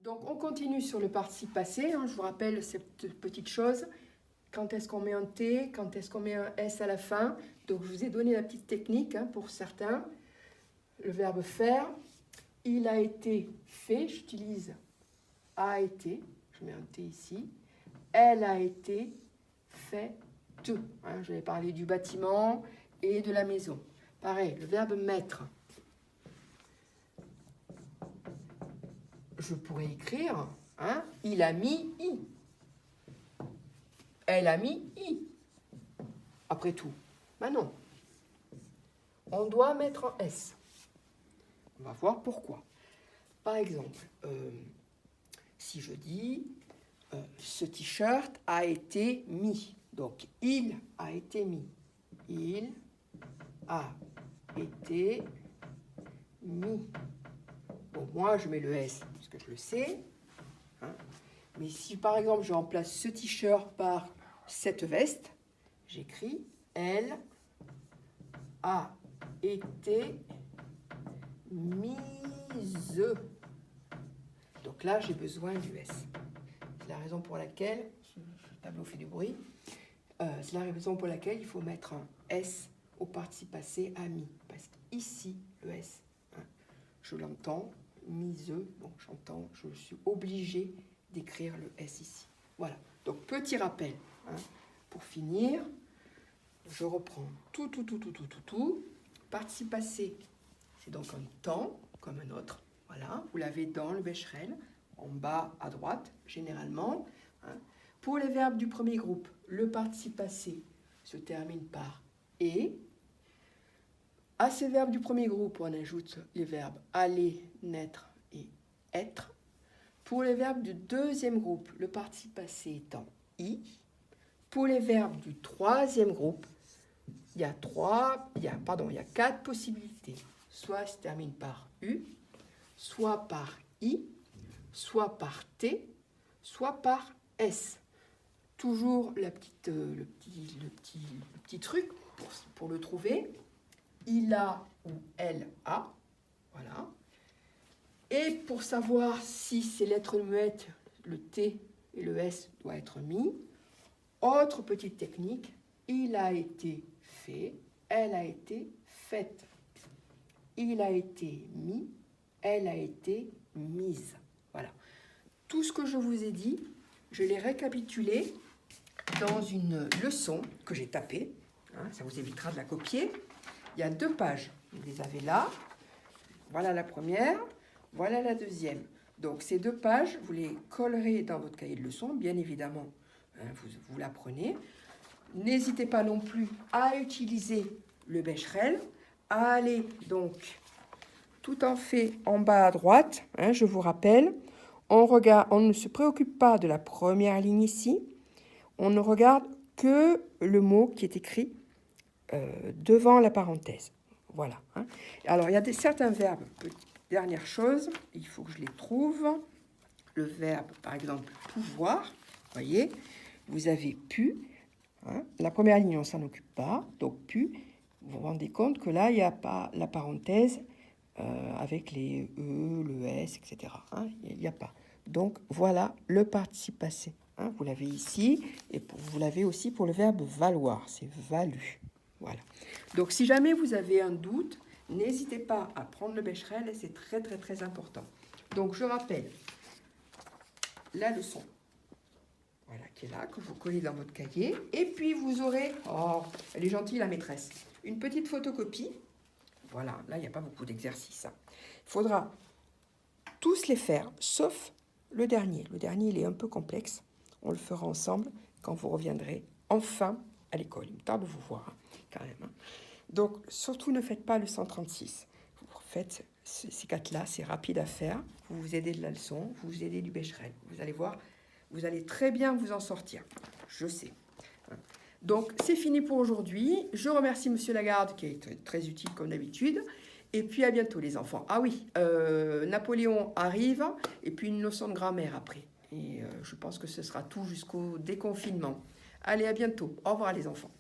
Donc, on continue sur le participe passé. Je vous rappelle cette petite chose. Quand est-ce qu'on met un T? Quand est-ce qu'on met un S à la fin? Donc, je vous ai donné la petite technique pour certains. Le verbe faire. Il a été fait. J'utilise a été. Je mets un T ici. Elle a été faite. Je vais parler du bâtiment et de la maison. Pareil, le verbe mettre. Je pourrais écrire, il a mis i. Elle a mis i. Après tout. Ben non. On doit mettre un S. On va voir pourquoi. Par exemple, si je dis ce t-shirt a été mis. Donc, il a été mis. Il a été mis. Bon, moi, je mets le S parce que je le sais. Mais si, par exemple, je remplace ce t-shirt par cette veste, j'écris « Elle a été mise ». Donc là, j'ai besoin du S. C'est la raison pour laquelle, le tableau fait du bruit, c'est la raison pour laquelle il faut mettre un S au participe passé à mis. Parce qu'ici, le S, je l'entends, mise, bon, j'entends, je suis obligée d'écrire le S ici. Voilà, donc petit rappel. Pour finir, je reprends tout. Participe passé, c'est donc un temps, comme un autre. Voilà, vous l'avez dans le Becherel, en bas à droite, généralement. Pour les verbes du premier groupe, le participe passé se termine par « et ». À ces verbes du premier groupe, on ajoute les verbes « aller »,« naître » et « être ». Pour les verbes du deuxième groupe, le participe passé étant « i ». Pour les verbes du troisième groupe, il y a 4 possibilités. Soit se termine par « u », soit par « i », soit par « t », soit par « s ». Toujours le petit truc pour le trouver. Il a ou elle a. Voilà. Et pour savoir si ces lettres muettes, le T et le S doivent être mis, autre petite technique, il a été fait, elle a été faite. Il a été mis, elle a été mise. Voilà. Tout ce que je vous ai dit, je l'ai récapitulé dans une leçon que j'ai tapée. Ça vous évitera de la copier. Il y a 2 pages. Vous les avez là. Voilà la première. Voilà la deuxième. Donc, ces 2 pages, vous les collerez dans votre cahier de leçons. Bien évidemment, vous la prenez. N'hésitez pas non plus à utiliser le Becherel. À aller donc tout en fait en bas à droite. Je vous rappelle, on ne se préoccupe pas de la première ligne ici. On ne regarde que le mot qui est écrit devant la parenthèse. Voilà. Alors, il y a certains verbes. Dernière chose, il faut que je les trouve. Le verbe, par exemple, pouvoir. Voyez, vous avez pu. La première ligne, on ne s'en occupe pas. Donc, pu. Vous vous rendez compte que là, il n'y a pas la parenthèse avec les E, le S, etc. Il n'y a pas. Donc, voilà le participe passé. Vous l'avez ici. Et vous l'avez aussi pour le verbe valoir. C'est valu. Voilà. Donc, si jamais vous avez un doute, n'hésitez pas à prendre le Becherel, c'est très important. Donc, je rappelle la leçon, voilà, qui est là, que vous collez dans votre cahier. Et puis, vous aurez, oh, elle est gentille la maîtresse, une petite photocopie. Voilà, là, il n'y a pas beaucoup d'exercices. Il faudra tous les faire, sauf le dernier. Le dernier, il est un peu complexe. On le fera ensemble quand vous reviendrez enfin à l'école. Il me tarde de vous voir, quand même. Donc, surtout, ne faites pas le 136. Vous faites ces 4-là, c'est rapide à faire. Vous vous aidez de la leçon, vous vous aidez du Becherel. Vous allez voir, vous allez très bien vous en sortir. Je sais. Donc, c'est fini pour aujourd'hui. Je remercie Monsieur Lagarde, qui est très utile comme d'habitude. Et puis, à bientôt, les enfants. Ah oui, Napoléon arrive, et puis une leçon de grammaire après. Et je pense que ce sera tout jusqu'au déconfinement. Allez, à bientôt. Au revoir, les enfants.